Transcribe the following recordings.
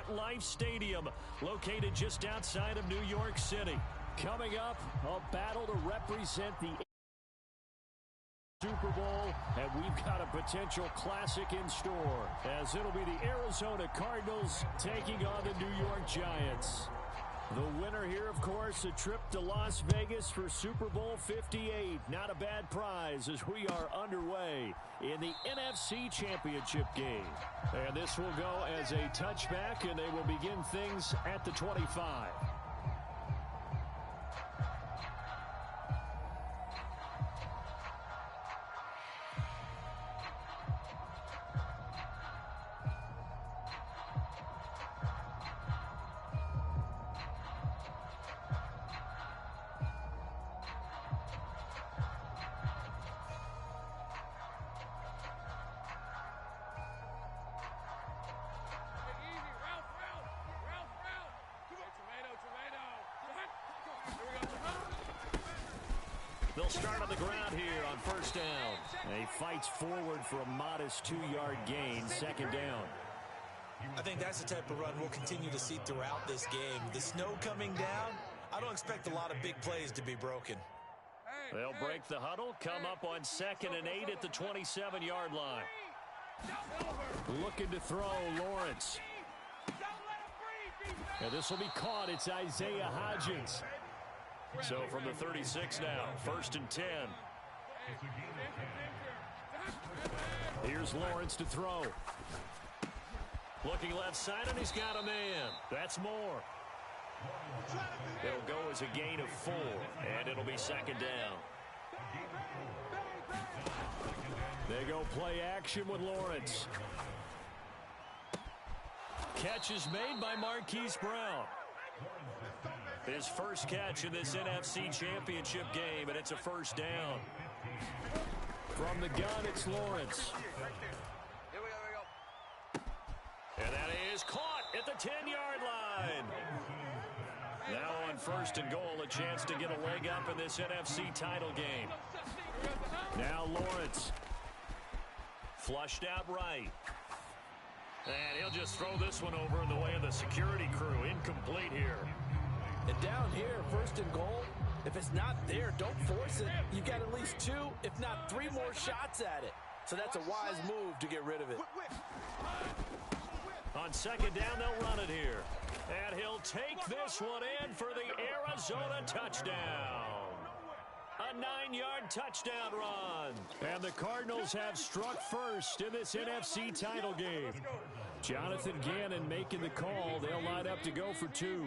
MetLife Stadium, located just outside of New York City. Coming up, a battle to represent the Super Bowl, and we've got a potential classic in store, as it'll be the Arizona Cardinals taking on the New York Giants. The winner here, of course, a trip to Las Vegas for Super Bowl 58. Not a bad prize as we are underway in the NFC Championship game. And this will go as a touchback, and they will begin things at the 25. They'll start on the ground here on first down. He fights forward for a modest 2-yard gain, second down. I think that's the type of run we'll continue to see throughout this game. The snow coming down, I don't expect a lot of big plays to be broken. They'll break the huddle, come up on 2nd and 8 at the 27-yard line. Looking to throw, Lawrence. And this will be caught. It's Isaiah Hodgins. So from the 36 now, 1st and 10. Here's Lawrence to throw. Looking left side, and he's got a man. That's more. It'll go as a gain of 4, and it'll be second down. They go play action with Lawrence. Catch is made by Marquise Brown. His first catch in this NFC Championship game, and it's a first down. From the gun, it's Lawrence. And that is caught at the 10-yard line. Now on 1st and goal, a chance to get a leg up in this NFC title game. Now Lawrence. Flushed out right. And he'll just throw this one over in the way of the security crew. Incomplete here. And down here, 1st and goal, if it's not there, don't force it. You got at least 2, if not 3 more shots at it. So that's a wise move to get rid of it. On 2nd down, they'll run it here. And he'll take this one in for the Arizona touchdown. A 9-yard touchdown run. And the Cardinals have struck first in this NFC title game. Jonathan Gannon making the call. They'll line up to go for 2.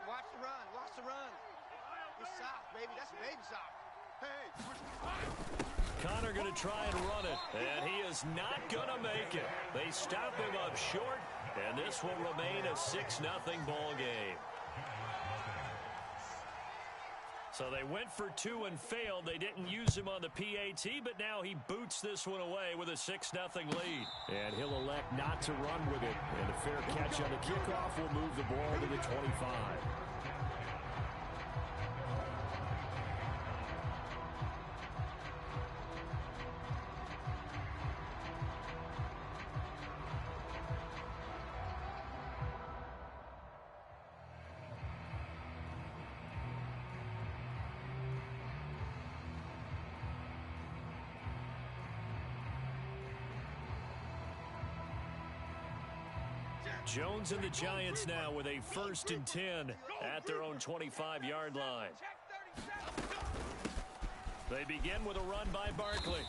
Watch the run. Watch the run. It's soft, baby. That's baby soft. Hey. Connor going to try and run it. And he is not going to make it. They stop him up short. And this will remain a 6-0 ball game. So they went for 2 and failed. They didn't use him on the PAT, but now he boots this one away with a 6-0 lead. And he'll elect not to run with it. And a fair catch on the kickoff will move the ball to the 25. Jones and the Giants now with a 1st and 10 at their own 25-yard line. They begin with a run by Barkley.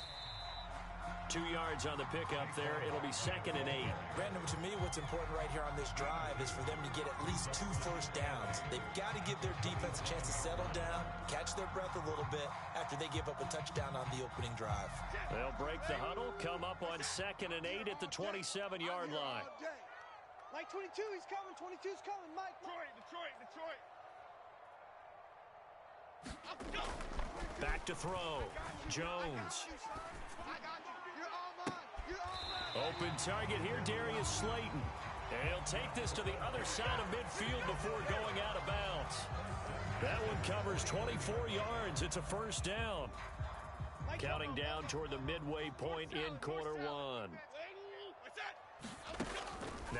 2 yards on the pickup there. It'll be 2nd and 8. Brandon, to me, what's important right here on this drive is for them to get at least 2 first downs. They've got to give their defense a chance to settle down, catch their breath a little bit after they give up a touchdown on the opening drive. They'll break the huddle, come up on 2nd and 8 at the 27-yard line. Mike 22, he's coming. 22's coming, Mike. Detroit. Back to throw. Jones. I got you. You're all mine. You're all mine. Open target here, Darius Slayton. And he'll take this to the other side of midfield before going out of bounds. That one covers 24 yards. It's a first down. Counting down toward the midway point in quarter one.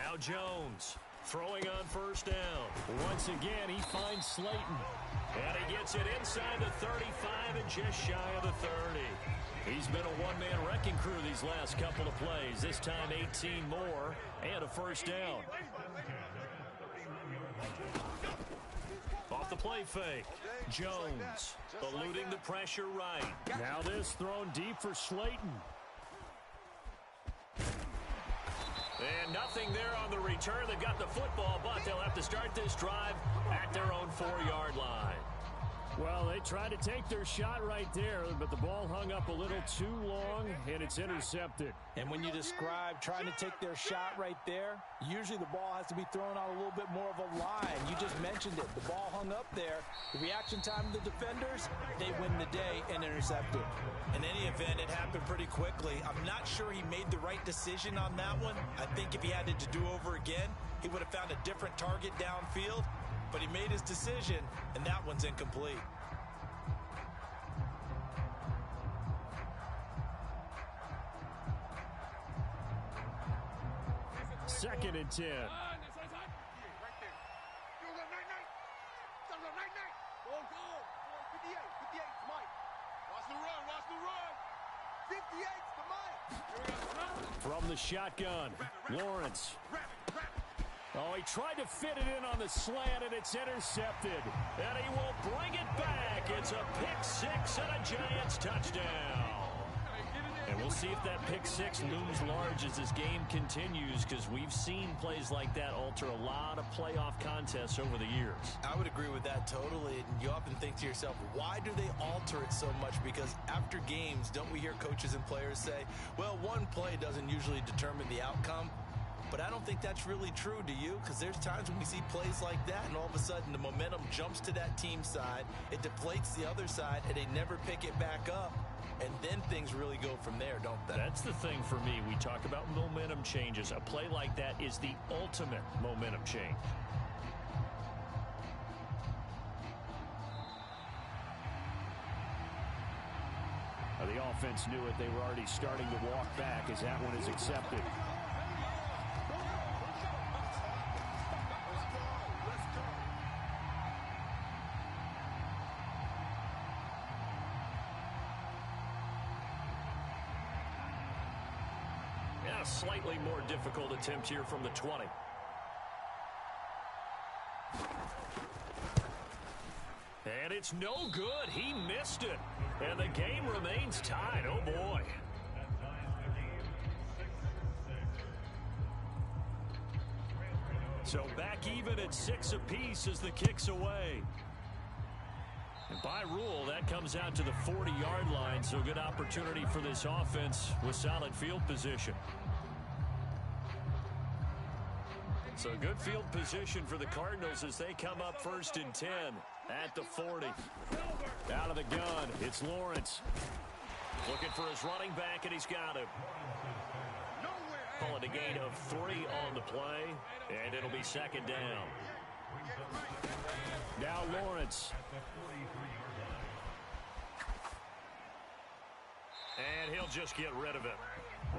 Now Jones throwing on first down. Once again, he finds Slayton. And he gets it inside the 35 and just shy of the 30. He's been a one-man wrecking crew these last couple of plays. This time 18 more and a first down. Off the play fake. Jones eluding the pressure right. Now this thrown deep for Slayton. And nothing there on the return. They've got the football, but they'll have to start this drive at their own 4-yard line. Well, they tried to take their shot right there, but the ball hung up a little too long, and it's intercepted. And when you describe trying to take their shot right there, usually the ball has to be thrown out a little bit more of a line. You just mentioned it. The ball hung up there. The reaction time of the defenders, they win the day and intercept it. In any event, it happened pretty quickly. I'm not sure he made the right decision on that one. I think if he had it to do over again, he would have found a different target downfield. But he made his decision, and that one's incomplete. Second and 10. From the shotgun, Lawrence. Oh, he tried to fit it in on the slant, and it's intercepted. And he will bring it back. It's a pick six and a Giants touchdown. And we'll see if that pick six looms large as this game continues, because we've seen plays like that alter a lot of playoff contests over the years. I would agree with that totally. And you often think to yourself, why do they alter it so much? Because after games, don't we hear coaches and players say, well, one play doesn't usually determine the outcome? But I don't think that's really true, do you? Because there's times when we see plays like that, and all of a sudden the momentum jumps to that team side, it deflates the other side, and they never pick it back up. And then things really go from there, don't they? That's the thing for me. We talk about momentum changes. A play like that is the ultimate momentum change. The offense knew it. They were already starting to walk back as that one is accepted. A slightly more difficult attempt here from the 20. And it's no good. He missed it. And the game remains tied. Oh, boy. So back even at 6 apiece as the kick's away. And by rule, that comes out to the 40-yard line, so good opportunity for this offense with solid field position. So good field position for the Cardinals as they come up 1st and 10 at the 40. Out of the gun, it's Lawrence. Looking for his running back, and he's got him. Call it a gain of 3 on the play, and it'll be 2nd down. Now Lawrence. And he'll just get rid of it.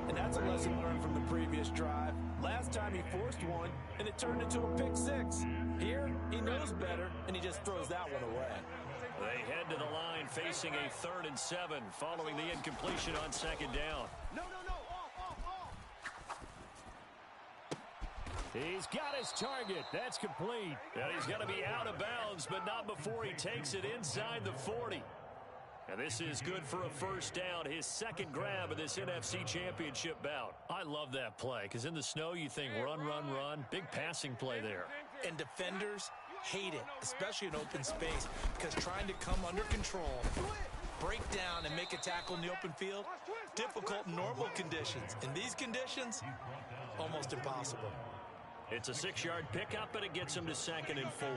And that's a lesson learned from the previous drive. Last time he forced one, and it turned into a pick six. Here, he knows better, and he just throws that one away. They head to the line facing a 3rd and 7 following the incompletion on 2nd down. No. He's got his target. That's complete. And he's going to be out of bounds, but not before he takes it inside the 40. And this is good for a 1st down, his 2nd grab of this NFC Championship bout. I love that play, because in the snow you think run. Big passing play there. And defenders hate it, especially in open space, because trying to come under control, break down, and make a tackle in the open field, difficult in normal conditions. In these conditions, almost impossible. It's a 6-yard pickup, and it gets him to 2nd and 4.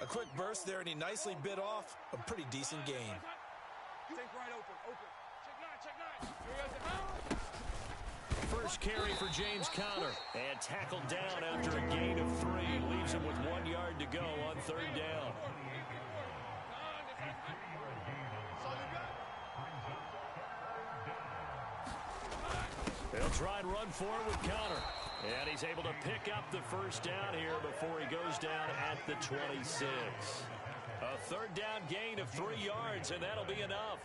A quick burst there, and he nicely bit off a pretty decent gain. First carry for James Conner, and tackled down after a gain of 3. Leaves him with 1 yard to go on 3rd down. They'll try and run forward with Conner. And he's able to pick up the first down here before he goes down at the 26. A third down gain of 3 yards, and that'll be enough.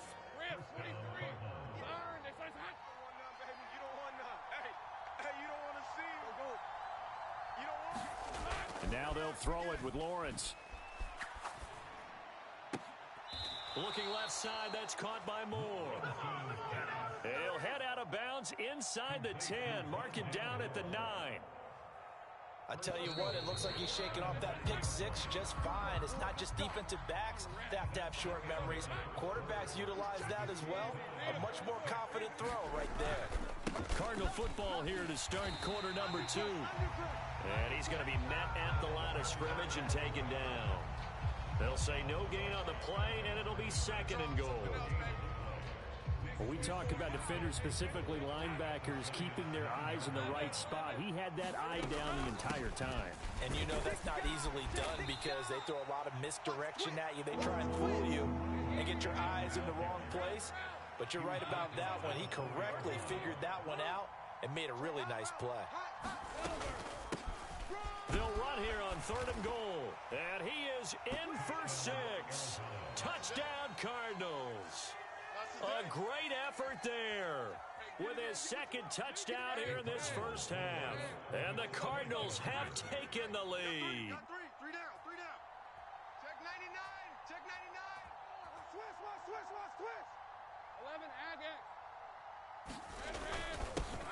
And now they'll throw it with Lawrence. Looking left side, that's caught by Moore. He'll head out of bounds inside the 10. Mark it down at the 9. I tell you what, it looks like he's shaking off that pick six just fine. It's not just defensive backs that have short memories. Quarterbacks utilize that as well. A much more confident throw right there. Cardinal football here to start quarter number 2. And he's going to be met at the line of scrimmage and taken down. They'll say no gain on the play, and it'll be 2nd and goal. When we talk about defenders, specifically linebackers, keeping their eyes in the right spot, he had that eye down the entire time. And you know that's not easily done because they throw a lot of misdirection at you. They try and fool you and get your eyes in the wrong place. But you're right about that one. He correctly figured that one out and made a really nice play. They'll run here on 3rd and goal. And he is in for 6. Touchdown, Cardinals. A great effort there with his 2nd touchdown here in this first half. And the Cardinals have taken the lead. Three down. Check 99. Check 99. Switch. 11, add it.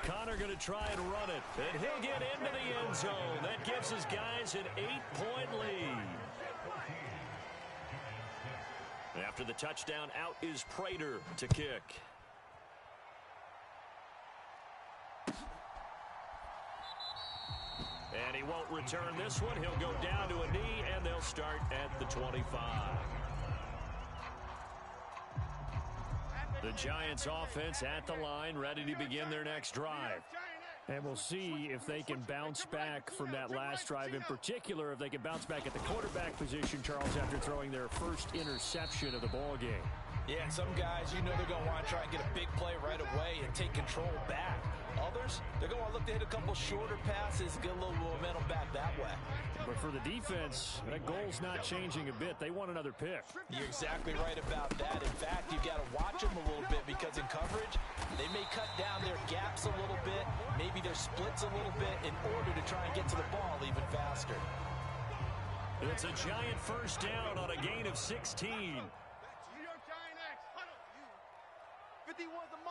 Connor going to try and run it. And he'll get into the end zone. That gives his guys an 8-point lead. After the touchdown, out is Prater to kick. And he won't return this one. He'll go down to a knee, and they'll start at the 25. The Giants offense at the line, ready to begin their next drive. And we'll see if they can bounce back from that last drive. In particular, if they can bounce back at the quarterback position, Charles, after throwing their first interception of the ball game. Yeah, and some guys, you know they're going to want to try and get a big play right away and take control back. Others, they're going to look to hit a couple shorter passes, get a little momentum back that way. But for the defense, that goal's not changing a bit. They want another pick. You're exactly right about that. In fact, you've got to watch them a little bit because in coverage, they may cut down their gaps a little bit, maybe their splits a little bit in order to try and get to the ball even faster. It's a Giant first down on a gain of 16. 51's the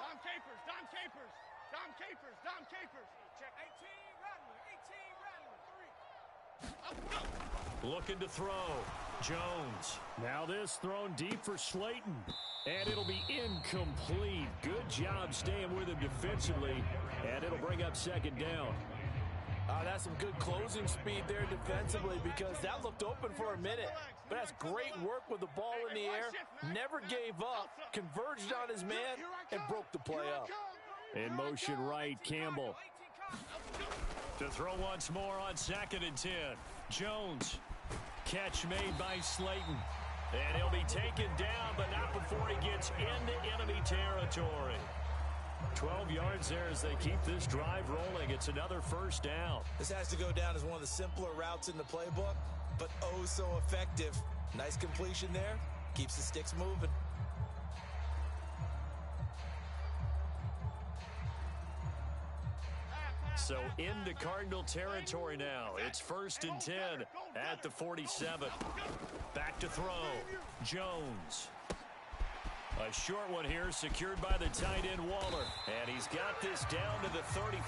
Dom Capers. Check 18, Rattler. 3. Looking to throw. Jones. Now this thrown deep for Slayton. And it'll be incomplete. Good job staying with him defensively. And it'll bring up 2nd down. That's some good closing speed there defensively because that looked open for a minute. But that's great work with the ball in the air. Never gave up. Converged on his man and broke the play up. In motion right, Campbell. To throw once more on 2nd and 10. Jones. Catch made by Slayton. And he'll be taken down, but not before he gets into enemy territory. 12 yards there as they keep this drive rolling. It's another first down. This has to go down as one of the simpler routes in the playbook, but oh so effective. Nice completion there. Keeps the sticks moving. So into Cardinal territory now. It's 1st and 10 at the 47. Back to throw. Jones. A short one here secured by the tight end Waller. And he's got this down to the 35.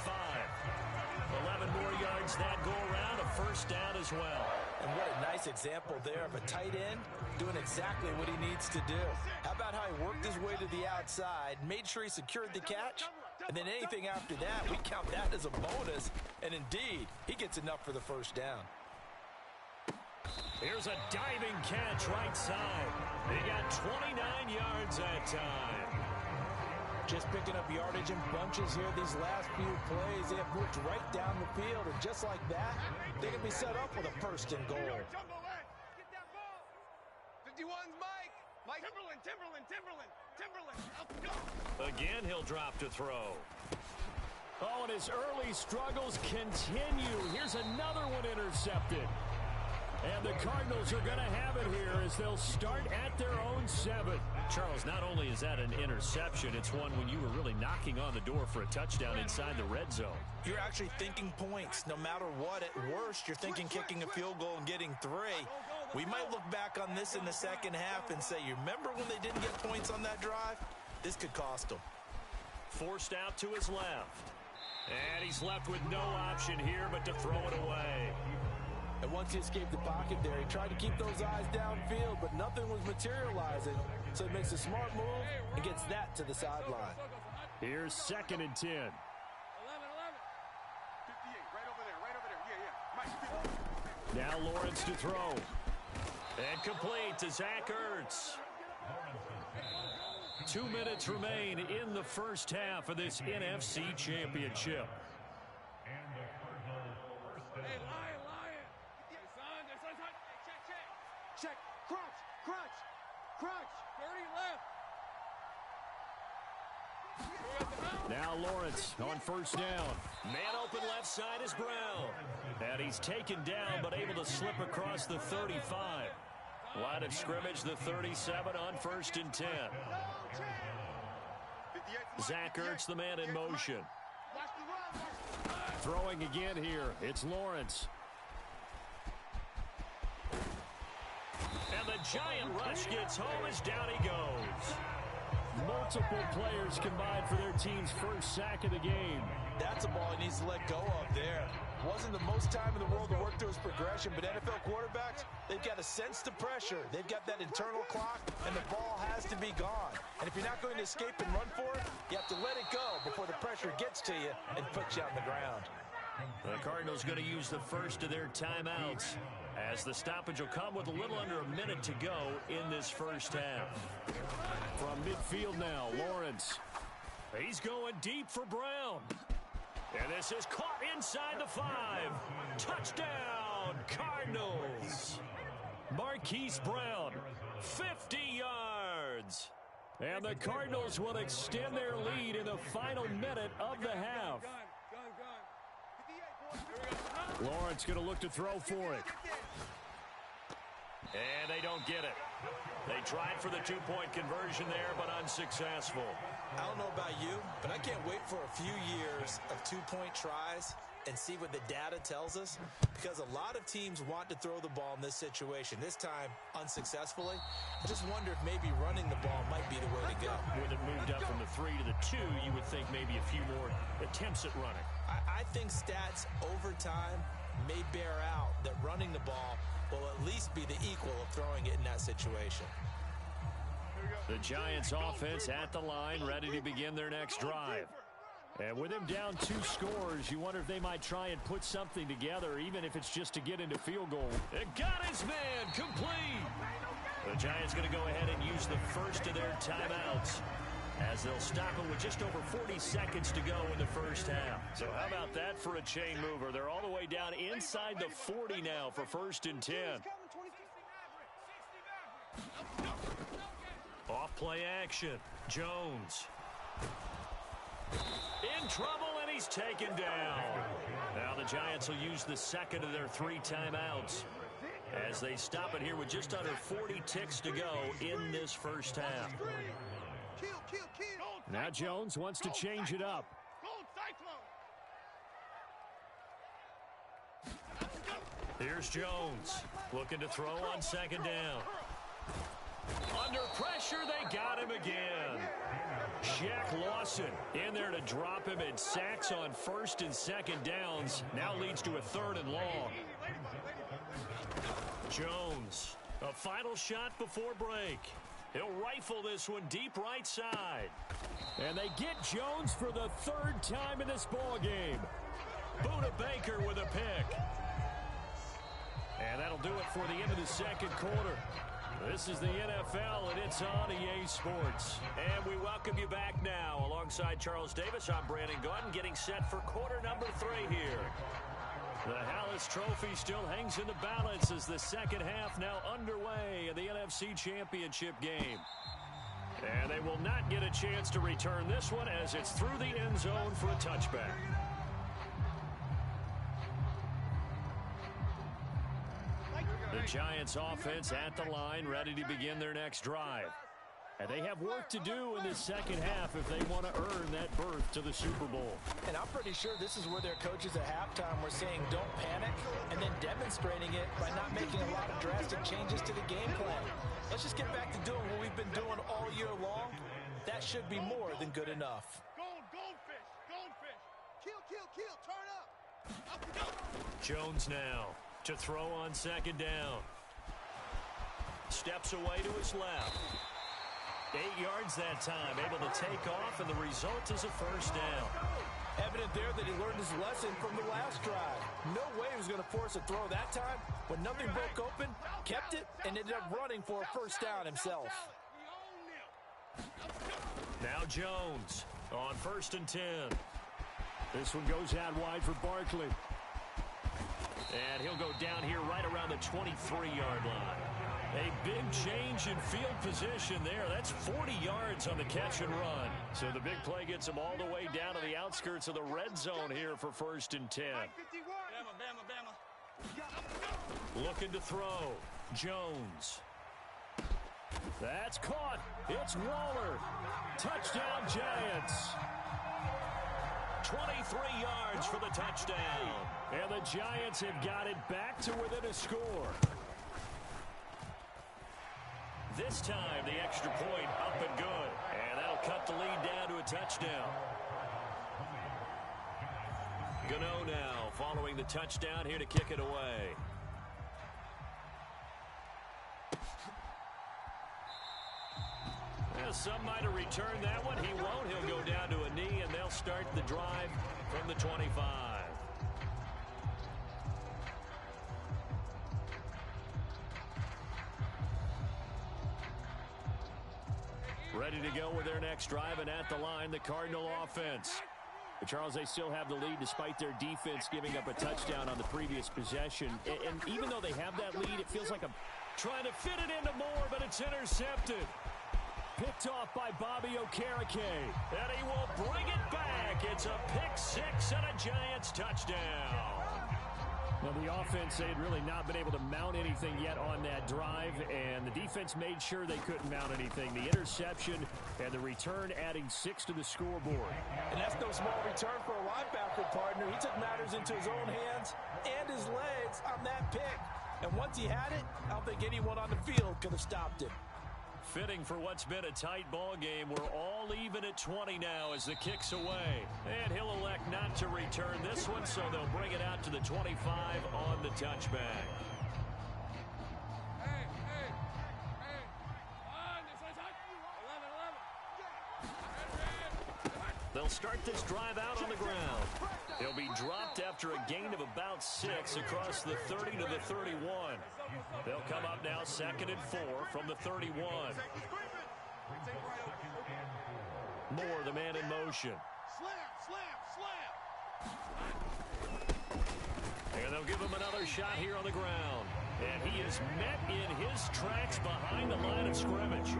11 more yards that go around. A first down as well. And what a nice example there of a tight end doing exactly what he needs to do. How about how he worked his way to the outside, made sure he secured the catch, and then anything after that, we count that as a bonus. And indeed, he gets enough for the first down. Here's a diving catch right side. He got 29 yards that time. Just picking up yardage in bunches here these last few plays. They have moved right down the field, and just like that, they can be set up with a first and goal. Get that ball. 51's Mike. Timberland. Again, he'll drop to throw. Oh, and his early struggles continue. Here's another one intercepted. And the Cardinals are going to have it here as they'll start at their own 7. Charles, not only is that an interception, it's one when you were really knocking on the door for a touchdown inside the red zone. You're actually thinking points. No matter what, at worst, you're thinking kicking a field goal and getting 3. We might look back on this in the second half and say, you remember when they didn't get points on that drive? This could cost them. Forced out to his left. And he's left with no option here but to throw it away. And once he escaped the pocket there, he tried to keep those eyes downfield, but nothing was materializing. So he makes a smart move and gets that to the sideline. Here's 2nd and 10. 11. 58, right over there. Yeah. Now Lawrence to throw. And complete to Zach Ertz. 2 minutes remain in the first half of this NFC Championship. Hey, Lion. Check. Crunch. 30 left. Now Lawrence on first down. Man open left side is Brown. And he's taken down but able to slip across the 35. Line of scrimmage, the 37 on 1st and 10. Zach Ertz, the man in motion. Throwing again here. It's Lawrence. And the giant rush gets home as down he goes. Multiple players combined for their team's first sack of the game. That's a ball he needs to let go of there. Wasn't the most time in the world to work through his progression, but NFL quarterbacks, they've got to sense the pressure. They've got that internal clock, and the ball has to be gone. And if you're not going to escape and run for it, you have to let it go before the pressure gets to you and puts you on the ground. The Cardinals going to use the first of their timeouts, as the stoppage will come with a little under a minute to go in this first half. From midfield now, Lawrence. He's going deep for Brown. And this is caught inside the 5. Touchdown, Cardinals. Marquise Brown, 50 yards. And the Cardinals will extend their lead in the final minute of the half. Lawrence going to look to throw for it. And they don't get it. They tried for the 2-point conversion there, but unsuccessful. I don't know about you, but I can't wait for a few years of 2-point tries and see what the data tells us, because a lot of teams want to throw the ball in this situation. This time, unsuccessfully. I just wonder if maybe running the ball might be the way to go. With it moved up from the 3 to the 2, you would think maybe a few more attempts at running. I think stats over time may bear out that running the ball will at least be the equal of throwing it in that situation. The Giants offense at the line, ready to begin their next drive. And with him down 2 scores, you wonder if they might try and put something together, even if it's just to get into field goal. It got his man complete. The Giants going to go ahead and use the first of their timeouts, as they'll stop it with just over 40 seconds to go in the first half. So how about that for a chain mover? They're all the way down inside the 40 now for 1st and 10. Off play action. Jones. In trouble, and he's taken down. Now the Giants will use the second of their 3 timeouts, as they stop it here with just under 40 ticks to go in this first half. Now Jones wants to change it up. Here's Jones looking to throw on 2nd down. Under pressure, they got him again. Shaq Lawson in there to drop him, and sacks on 1st and 2nd downs. Now leads to a 3rd and long. Jones, a final shot before break. He'll rifle this one deep right side. And they get Jones for the 3rd time in this ball game. Buda Baker with a pick. And that'll do it for the end of the 2nd quarter. This is the NFL, and it's on EA Sports. And we welcome you back now. Alongside Charles Davis, I'm Brandon Gordon, getting set for quarter number 3 here. The Hallis Trophy still hangs in the balance as the second half now underway in the NFC Championship game. And they will not get a chance to return this one as it's through the end zone for a touchback. The Giants offense at the line, ready to begin their next drive. And they have work to do in this second half if they want to earn that berth to the Super Bowl. And I'm pretty sure this is where their coaches at halftime were saying don't panic and then demonstrating it by not making a lot of drastic changes to the game plan. Let's just get back to doing what we've been doing all year long. That should be more than good enough. Goldfish, goldfish. Kill, turn up. Jones now to throw on second down. Steps away to his left. 8 yards that time, able to take off, and the result is a first down. Evident there that he learned his lesson from the last drive. No way he was going to force a throw that time. When nothing broke open, kept it, and ended up running for a first down himself. Now Jones on 1st and 10. This one goes out wide for Barkley. And he'll go down here right around the 23-yard line. A big change in field position there. That's 40 yards on the catch and run. So the big play gets him all the way down to the outskirts of the red zone here for 1st and 10. Looking to throw. Jones. That's caught. It's Waller. Touchdown, Giants. 23 yards for the touchdown. And the Giants have got it back to within a score. This time, the extra point up and good. And that'll cut the lead down to a touchdown. Gano now following the touchdown here to kick it away. Well, some might have returned that one. He won't. He'll go down to a knee, and they'll start the drive from the 25. Ready to go with their next drive, and at the line, the Cardinal offense. But Charles, they still have the lead despite their defense giving up a touchdown on the previous possession. And even though they have that lead, it feels like a trying to fit it into Moore, but it's intercepted. Picked off by Bobby Okereke. And he will bring it back. It's a pick six and a Giants touchdown. Well, the offense, they had really not been able to mount anything yet on that drive, and the defense made sure they couldn't mount anything. The interception and the return adding 6 to the scoreboard. And that's no small return for a linebacker partner. He took matters into his own hands and his legs on that pick. And once he had it, I don't think anyone on the field could have stopped him. Fitting for what's been a tight ball game. We're all even at 20 now as the kick's away. And he'll elect not to return this one, so they'll bring it out to the 25 on the touchback. They'll start this drive out on the ground. He'll be dropped after a gain of about 6 across the 30 to the 31. They'll come up now 2nd and 4 from the 31. Moore, the man in motion. And they'll give him another shot here on the ground. And he is met in his tracks behind the line of scrimmage.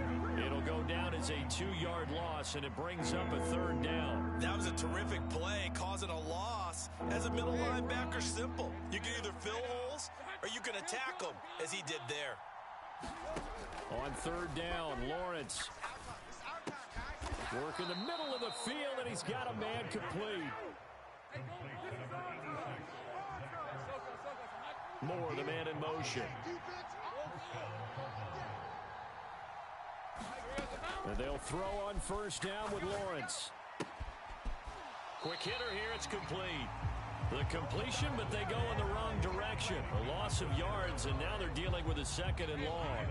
It'll go down as a 2-yard loss, and it brings up a 3rd down. That was a terrific play, causing a loss. As a middle linebacker, simple. You can either fill holes or you can attack them, as he did there. On 3rd down, Lawrence. Work in the middle of the field, and he's got a man complete. Moore, the man in motion. And they'll throw on 1st down with Lawrence. Quick hitter here, it's complete. The completion, but they go in the wrong direction. A loss of yards, and now they're dealing with a 2nd and long.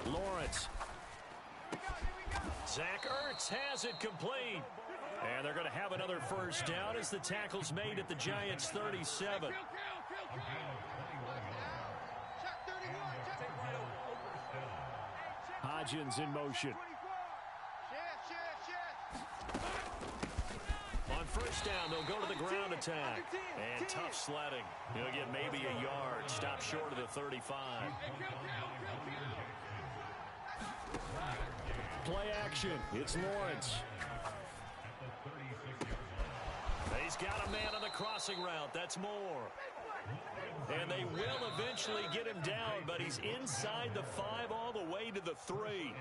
Lawrence. Zach Ertz has it complete. And they're going to have another 1st down as the tackle's made at the Giants' 37. Hodgins in motion. On first down. They'll go to the ground attack. And tough sledding. He'll get maybe a yard. Stop short of the 35. Play action. It's Lawrence. He's got a man on the crossing route. That's Moore. And they will eventually get him down, but he's inside the 5 all the way to the 3.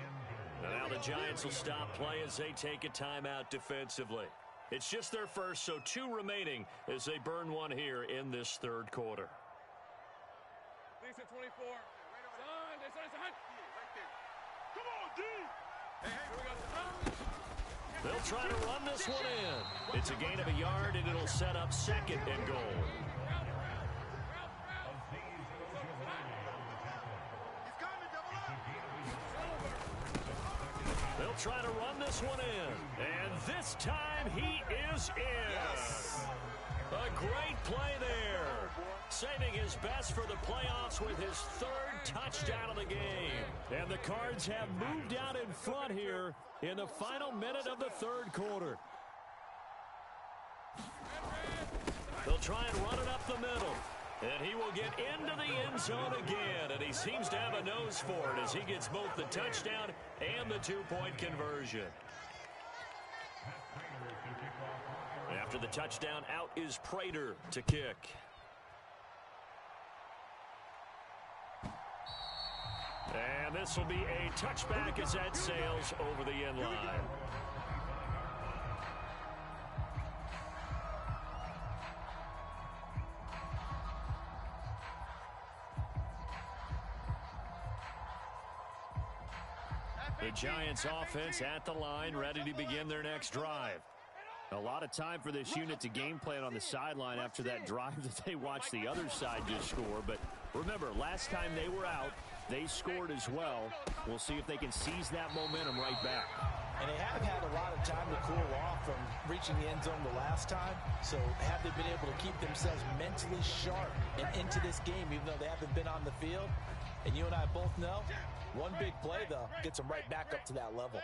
And now the Giants will stop play as they take a timeout defensively. It's just their first, so 2 remaining as they burn one here in this third quarter. Lisa 24. Son. Come on, D. Hey, here we go. They'll try to run this one in. It's a gain of a yard, and it'll set up second and goal. They'll try to run this one in. And this time he is in. Yes. A great play there. Saving his best for the playoffs with his 3rd touchdown of the game. And the Cards have moved out in front here in the final minute of the third quarter. They'll try and run it up the middle. And he will get into the end zone again. And he seems to have a nose for it as he gets both the touchdown and the 2-point conversion. After the touchdown, out is Prater to kick. And this will be a touchback as that sails over the end line. The Giants offense at the line, ready to begin their next drive. A lot of time for this unit to game plan on the sideline after that drive that they watched the other side just score. But remember, last time they were out, they scored as well. We'll see if they can seize that momentum right back. And they have had a lot of time to cool off from reaching the end zone the last time. So have they been able to keep themselves mentally sharp and into this game, even though they haven't been on the field? And you and I both know, one big play, though, gets them right back up to that level.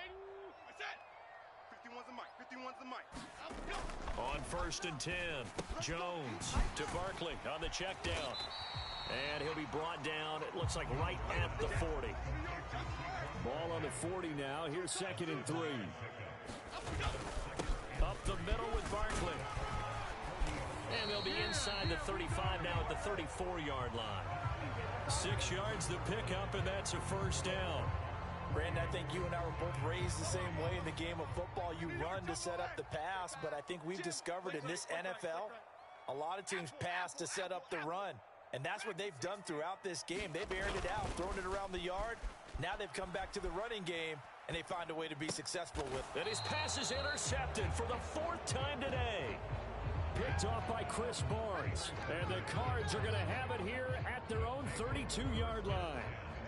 51's the mic. On 1st and 10, Jones to Barkley on the check down. And he'll be brought down, it looks like right at the 40. Ball on the 40 now. Here's 2nd and 3. Up the middle with Barkley. And they'll be inside the 35 now at the 34-yard line. 6 yards to pick up, and that's a first down. Brandon, I think you and I were both raised the same way in the game of football. You run to set up the pass, but I think we've discovered in this NFL, a lot of teams pass to set up the run. And that's what they've done throughout this game. They've aired it out, thrown it around the yard. Now they've come back to the running game, and they find a way to be successful with it. And his pass is intercepted for the 4th time today. Picked off by Chris Barnes. And the Cards are going to have it here at their own 32-yard line.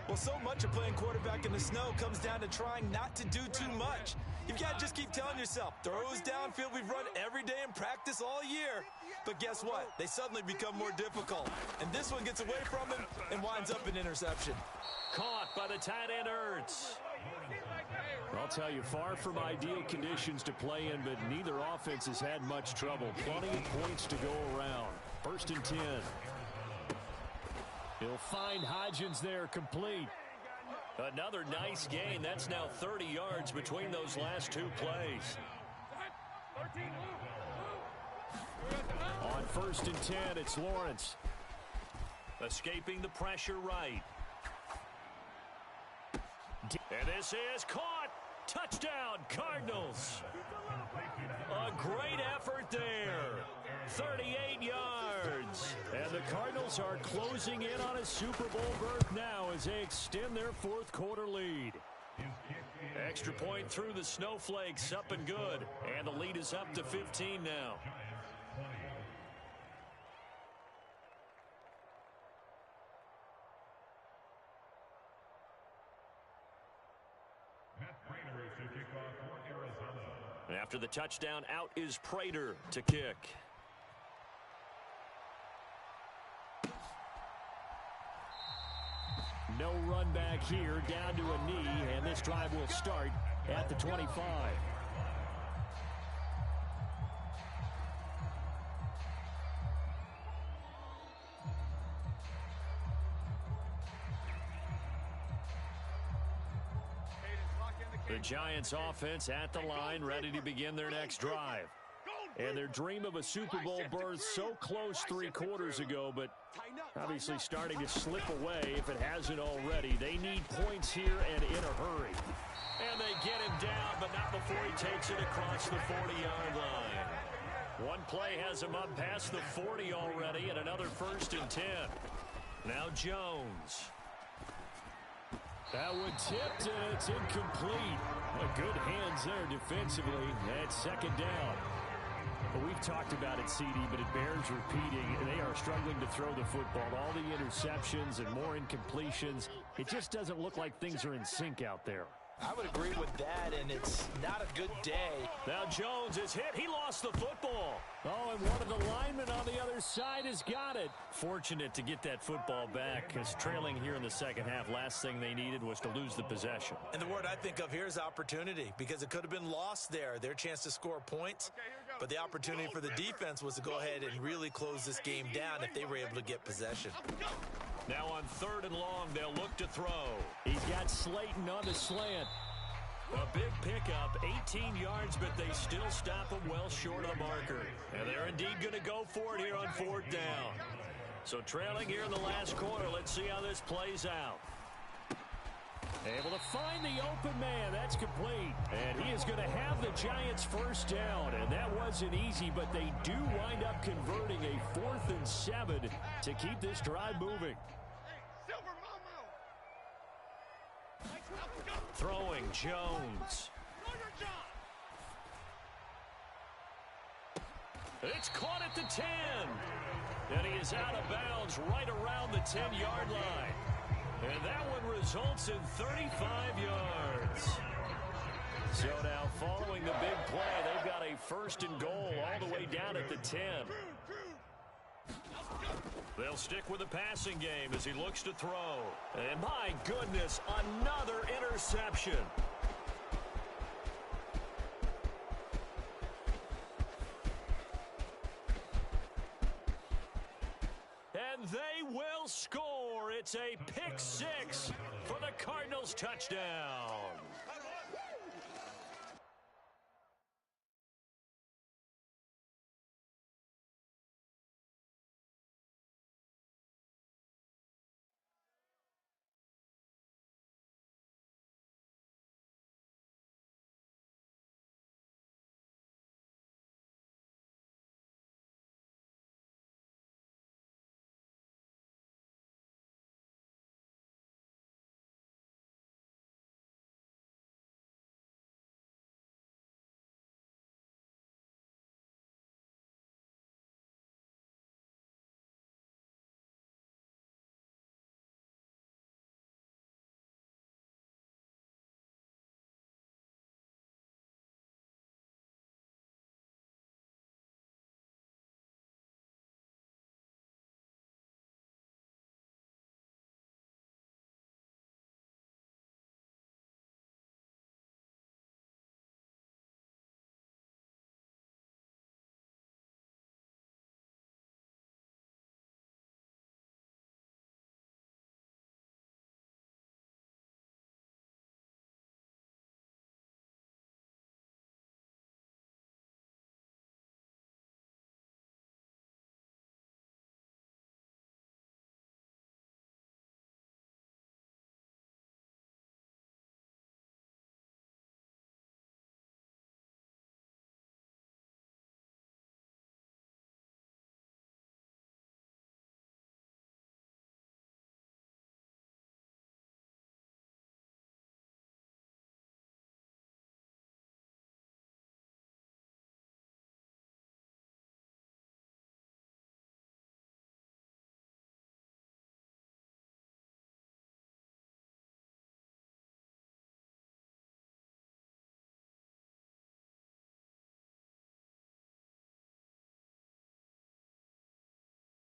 Well, so much of playing quarterback in the snow comes down to trying not to do too much. You've got to just keep telling yourself, throws downfield we've run every day in practice all year. But guess what? They suddenly become more difficult. And this one gets away from him and winds up an interception. Caught by the tight end, Ertz. I'll tell you, far from ideal conditions to play in, but neither offense has had much trouble. Plenty of points to go around. 1st and 10. He'll find Hodgins there, complete. Another nice gain. That's now 30 yards between those last 2 plays. On 1st and 10, it's Lawrence. Escaping the pressure right. And this is caught. Touchdown, Cardinals. A great effort there. 38 yards. And the Cardinals are closing in on a Super Bowl berth now as they extend their 4th quarter lead. Extra point through the snowflakes, up and good. And the lead is up to 15 now. After the touchdown, out is Prater to kick. No run back here, down to a knee, and this drive will start at the 25. The Giants offense at the line, ready to begin their next drive. And their dream of a Super Bowl berth so close 3 quarters ago, but obviously starting to slip away if it hasn't already. They need points here and in a hurry. And they get him down, but not before he takes it across the 40-yard line. One play has him up past the 40 already, and another 1st and 10. Now Jones. That one tipped, and it's incomplete. Good hands there defensively at 2nd down. Well, we've talked about it, CD, but it bears repeating. They are struggling to throw the football. All the interceptions and more incompletions. It just doesn't look like things are in sync out there. I would agree with that, and it's not a good day. Now Jones is hit. He lost the football. Oh, and one of the linemen on the other side has got it. Fortunate to get that football back, because trailing here in the second half, last thing they needed was to lose the possession. And the word I think of here is opportunity, because it could have been lost there, their chance to score points. But the opportunity for the defense was to go ahead and really close this game down if they were able to get possession. Now on 3rd and long, they'll look to throw. He's got Slayton on the slant. A big pickup, 18 yards, but they still stop him well short of the marker. And they're indeed going to go for it here on 4th down. So trailing here in the last quarter, let's see how this plays out. Able to find the open man. That's complete. And he is going to have the Giants 1st down. And that wasn't easy, but they do wind up converting a 4th and 7 to keep this drive moving. Throwing Jones. It's caught at the 10. And he is out of bounds right around the 10-yard line. And that one results in 35 yards. So now following the big play, they've got a 1st and goal all the way down at the 10. They'll stick with the passing game as he looks to throw. And my goodness, another interception. And they will score. It's a pick 6 for the Cardinals touchdown.